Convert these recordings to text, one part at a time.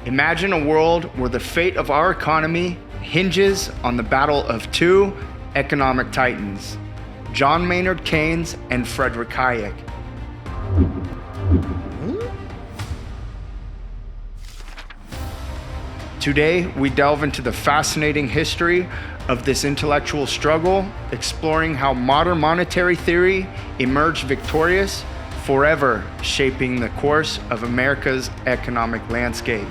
Imagine a world where the fate of our economy hinges on the battle of two economic titans, John Maynard Keynes and Friedrich Hayek. Today, we delve into the fascinating history of this intellectual struggle, exploring how modern monetary theory emerged victorious, forever shaping the course of America's economic landscape.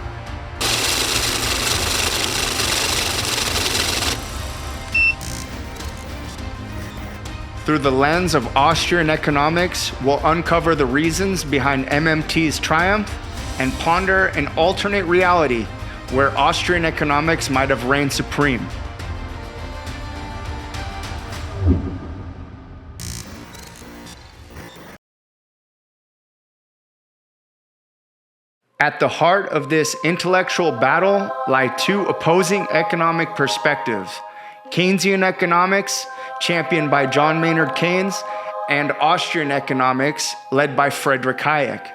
Through the lens of Austrian economics, we'll uncover the reasons behind MMT's triumph and ponder an alternate reality where Austrian economics might have reigned supreme. At the heart of this intellectual battle lie two opposing economic perspectives: Keynesian economics, championed by John Maynard Keynes, and Austrian economics, led by Friedrich Hayek.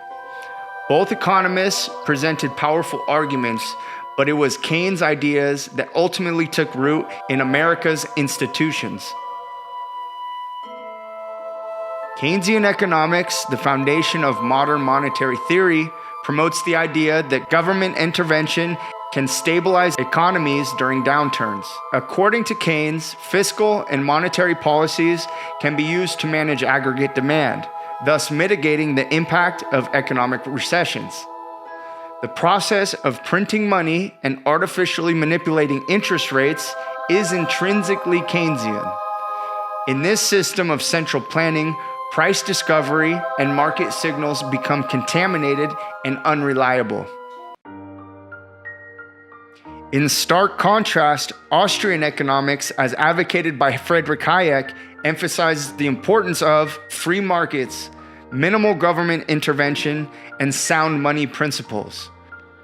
Both economists presented powerful arguments, but it was Keynes' ideas that ultimately took root in America's institutions. Keynesian economics, the foundation of modern monetary theory, promotes the idea that government intervention can stabilize economies during downturns. According to Keynes, fiscal and monetary policies can be used to manage aggregate demand, thus mitigating the impact of economic recessions. The process of printing money and artificially manipulating interest rates is intrinsically Keynesian. In this system of central planning, price discovery and market signals become contaminated and unreliable. In stark contrast, Austrian economics, as advocated by Friedrich Hayek, emphasizes the importance of free markets, minimal government intervention, and sound money principles.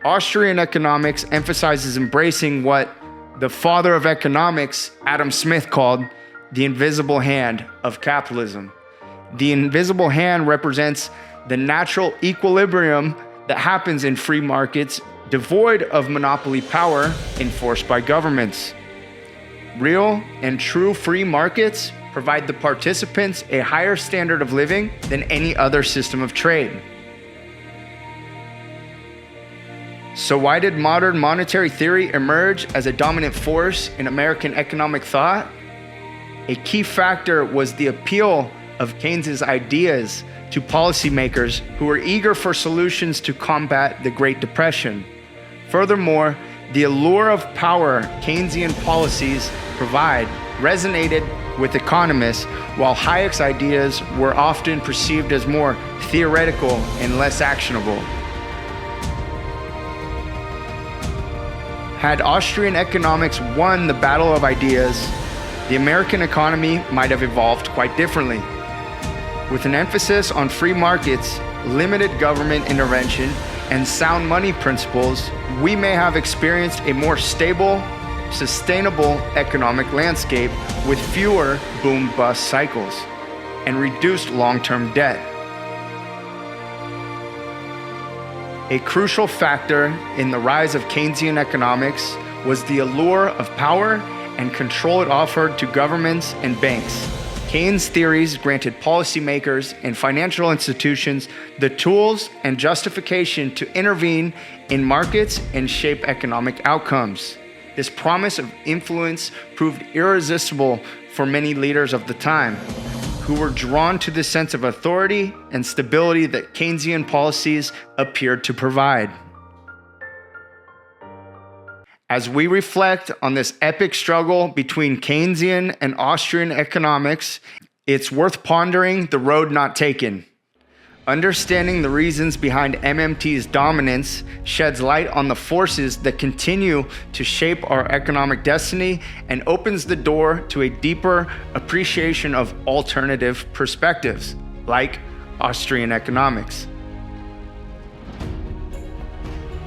Austrian economics emphasizes embracing what the father of economics, Adam Smith, called the invisible hand of capitalism. The invisible hand represents the natural equilibrium that happens in free markets, devoid of monopoly power enforced by governments. Real and true free markets provide the participants a higher standard of living than any other system of trade. So why did modern monetary theory emerge as a dominant force in American economic thought? A key factor was the appeal of Keynes' ideas to policymakers who were eager for solutions to combat the Great Depression. Furthermore, the allure of power Keynesian policies provide resonated with economists, while Hayek's ideas were often perceived as more theoretical and less actionable. Had Austrian economics won the battle of ideas, the American economy might have evolved quite differently. With an emphasis on free markets, limited government intervention, and sound money principles, we may have experienced a more stable, sustainable economic landscape with fewer boom-bust cycles and reduced long-term debt. A crucial factor in the rise of Keynesian economics was the allure of power and control it offered to governments and banks. Keynes' theories granted policymakers and financial institutions the tools and justification to intervene in markets and shape economic outcomes. This promise of influence proved irresistible for many leaders of the time, who were drawn to the sense of authority and stability that Keynesian policies appeared to provide. As we reflect on this epic struggle between Keynesian and Austrian economics, it's worth pondering the road not taken. Understanding the reasons behind MMT's dominance sheds light on the forces that continue to shape our economic destiny and opens the door to a deeper appreciation of alternative perspectives, like Austrian economics.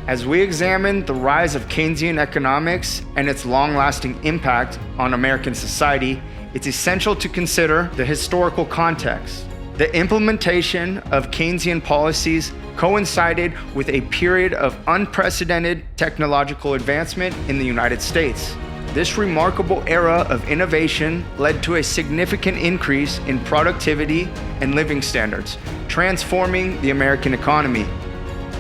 As we examine the rise of Keynesian economics and its long-lasting impact on American society, it's essential to consider the historical context. The implementation of Keynesian policies coincided with a period of unprecedented technological advancement in the United States. This remarkable era of innovation led to a significant increase in productivity and living standards, transforming the American economy.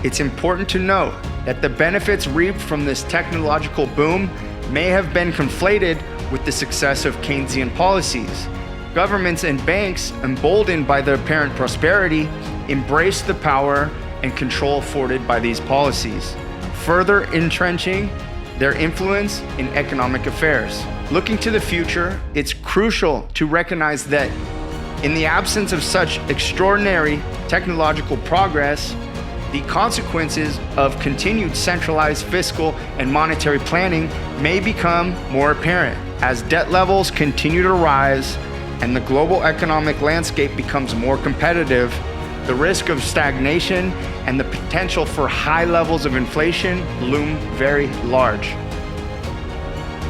It's important to note that the benefits reaped from this technological boom may have been conflated with the success of Keynesian policies. Governments and banks, emboldened by the apparent prosperity, embraced the power and control afforded by these policies, further entrenching their influence in economic affairs. Looking to the future, it's crucial to recognize that in the absence of such extraordinary technological progress, the consequences of continued centralized fiscal and monetary planning may become more apparent. As debt levels continue to rise and the global economic landscape becomes more competitive, the risk of stagnation and the potential for high levels of inflation loom very large.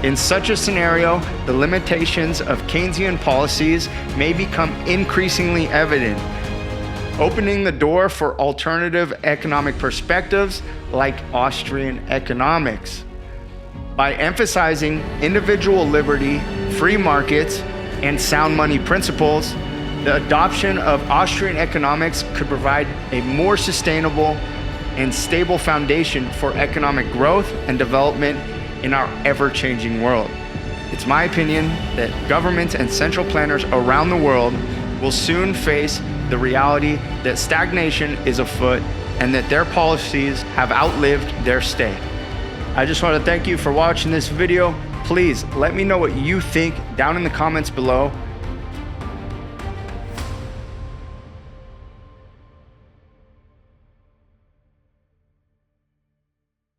In such a scenario, the limitations of Keynesian policies may become increasingly evident, opening the door for alternative economic perspectives like Austrian economics. By emphasizing individual liberty, free markets, and sound money principles, the adoption of Austrian economics could provide a more sustainable and stable foundation for economic growth and development in our ever-changing world. It's my opinion that governments and central planners around the world will soon face the reality that stagnation is afoot and that their policies have outlived their stay. I just want to thank you for watching this video. Please let me know what you think down in the comments below.